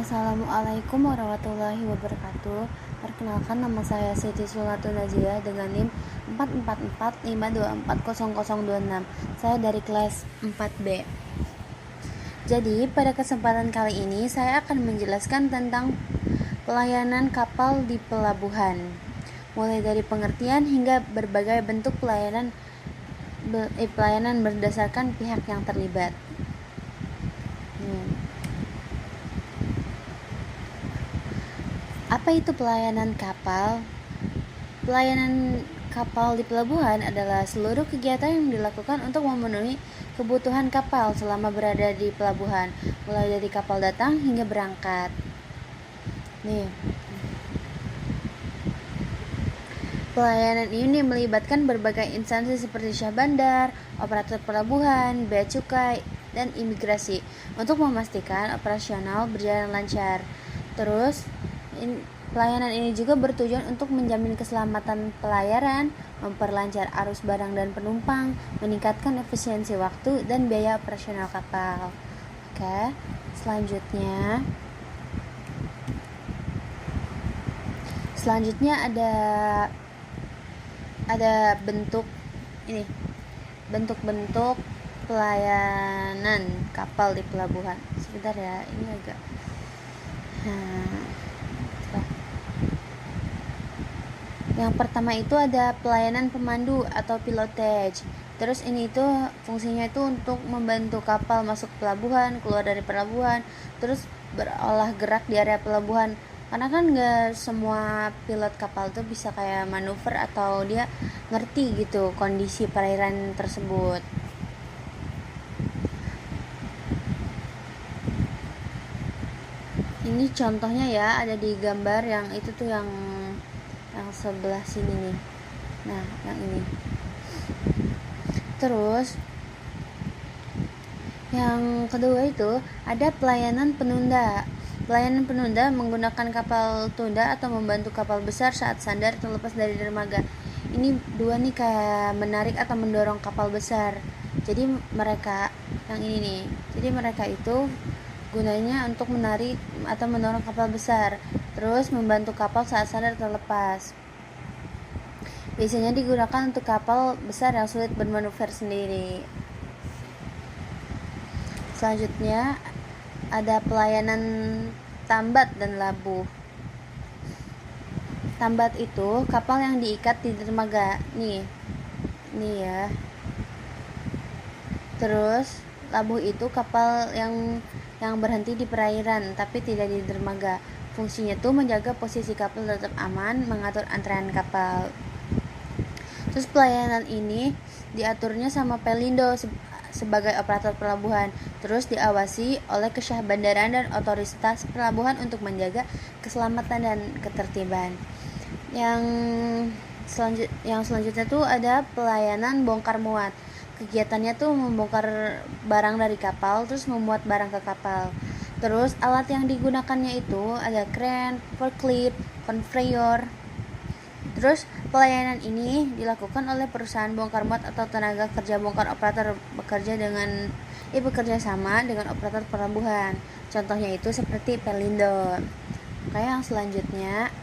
Assalamualaikum warahmatullahi wabarakatuh. Perkenalkan, nama saya Siti Sulatun Najiah dengan NIM 44452400026. Saya dari kelas 4B. Jadi, pada kesempatan kali ini saya akan menjelaskan tentang pelayanan kapal di pelabuhan, mulai dari pengertian hingga berbagai bentuk pelayanan berdasarkan pihak yang terlibat. Apa itu pelayanan kapal? Pelayanan kapal di pelabuhan adalah seluruh kegiatan yang dilakukan untuk memenuhi kebutuhan kapal selama berada di pelabuhan, mulai dari kapal datang hingga berangkat. Pelayanan ini melibatkan berbagai instansi seperti syah bandar, operator pelabuhan, bea cukai, dan imigrasi untuk memastikan operasional berjalan lancar. Terus, pelayanan ini juga bertujuan untuk menjamin keselamatan pelayaran, memperlancar arus barang dan penumpang, meningkatkan efisiensi waktu dan biaya operasional kapal. Oke, selanjutnya ada bentuk-bentuk pelayanan kapal di pelabuhan. Sebentar ya, ini agak Yang pertama itu ada pelayanan pemandu atau pilotage. Terus ini itu fungsinya itu untuk membantu kapal masuk pelabuhan, keluar dari pelabuhan, terus berolah gerak di area pelabuhan. Karena kan gak semua pilot kapal tuh bisa kayak manuver atau dia ngerti gitu kondisi perairan tersebut. Ini contohnya ya, ada di gambar yang itu tuh yang sebelah sini nih. Nah, yang ini. Terus yang kedua itu ada pelayanan penunda. Pelayanan penunda menggunakan kapal tunda atau membantu kapal besar saat sandar atau lepas dari dermaga. Ini dua nih kayak menarik atau mendorong kapal besar. Jadi mereka yang ini nih. Jadi mereka itu gunanya untuk menarik atau mendorong kapal besar, terus membantu kapal saat sandar atau lepas. Biasanya digunakan untuk kapal besar yang sulit bermanuver sendiri. Selanjutnya ada pelayanan tambat dan labuh. Tambat itu kapal yang diikat di dermaga. Nih ya. Terus labuh itu kapal yang berhenti di perairan tapi tidak di dermaga. Fungsinya tuh menjaga posisi kapal tetap aman, mengatur antrean kapal. Terus pelayanan ini diaturnya sama Pelindo sebagai operator pelabuhan. Terus diawasi oleh kesyah bandaran dan otoritas pelabuhan untuk menjaga keselamatan dan ketertiban. Yang selanjutnya tuh ada pelayanan bongkar muat. Kegiatannya tuh membongkar barang dari kapal terus memuat barang ke kapal. Terus alat yang digunakannya itu ada kren, forklift, conveyor. Terus pelayanan ini dilakukan oleh perusahaan bongkar muat atau tenaga kerja bongkar operator bekerja sama dengan operator pelabuhan. Contohnya itu seperti Pelindo. Kayak yang selanjutnya.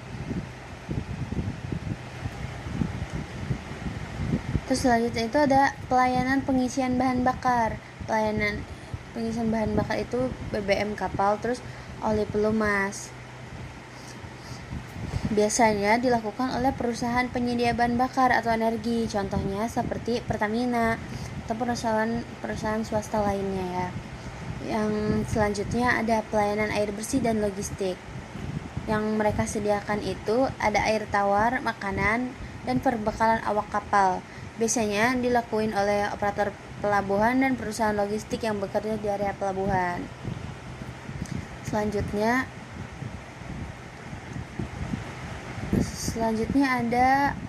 Terus selanjutnya itu ada pelayanan pengisian bahan bakar. Pelayanan pengisian bahan bakar itu BBM kapal, terus oli pelumas. Biasanya dilakukan oleh perusahaan penyedia bahan bakar atau energi, contohnya seperti Pertamina atau perusahaan swasta lainnya ya. Yang selanjutnya ada pelayanan air bersih dan logistik. Yang mereka sediakan itu ada air tawar, makanan, dan perbekalan awak kapal. Biasanya dilakuin oleh operator pelabuhan dan perusahaan logistik yang bekerja di area pelabuhan. Selanjutnya ada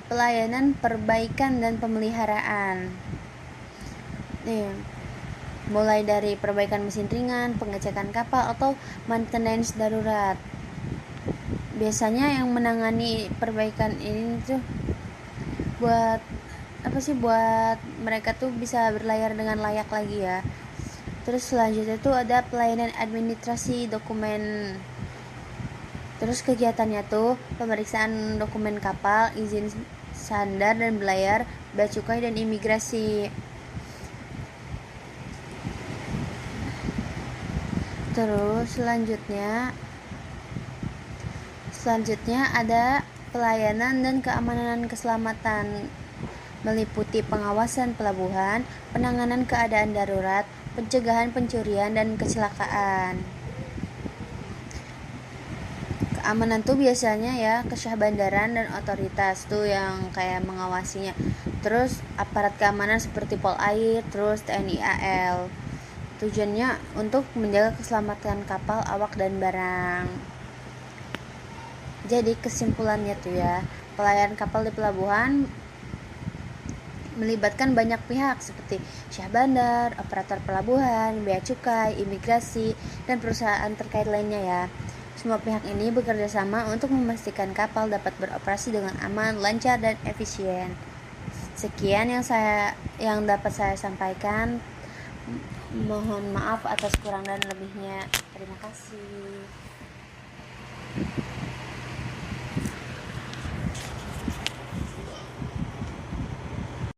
pelayanan perbaikan dan pemeliharaan. Mulai dari perbaikan mesin ringan, pengecekan kapal atau maintenance darurat. Biasanya yang menangani perbaikan ini tuh buat mereka tuh bisa berlayar dengan layak lagi ya. Terus selanjutnya itu ada pelayanan administrasi dokumen. Terus kegiatannya tuh pemeriksaan dokumen kapal, izin sandar dan belayar, bea cukai dan imigrasi. Terus selanjutnya ada pelayanan dan keamanan keselamatan, meliputi pengawasan pelabuhan, penanganan keadaan darurat, pencegahan pencurian dan kecelakaan. Keamanan tuh biasanya ya ke Syah Bandaran dan otoritas tuh yang kayak mengawasinya. Terus aparat keamanan seperti Polair, terus TNI AL. Tujuannya untuk menjaga keselamatan kapal, awak dan barang. Jadi kesimpulannya tuh ya, pelayanan kapal di pelabuhan melibatkan banyak pihak seperti Syah Bandar, operator pelabuhan, bea cukai, imigrasi, dan perusahaan terkait lainnya ya. Semua pihak ini bekerja sama untuk memastikan kapal dapat beroperasi dengan aman, lancar, dan efisien. Sekian yang dapat saya sampaikan. Mohon maaf atas kurang dan lebihnya. Terima kasih.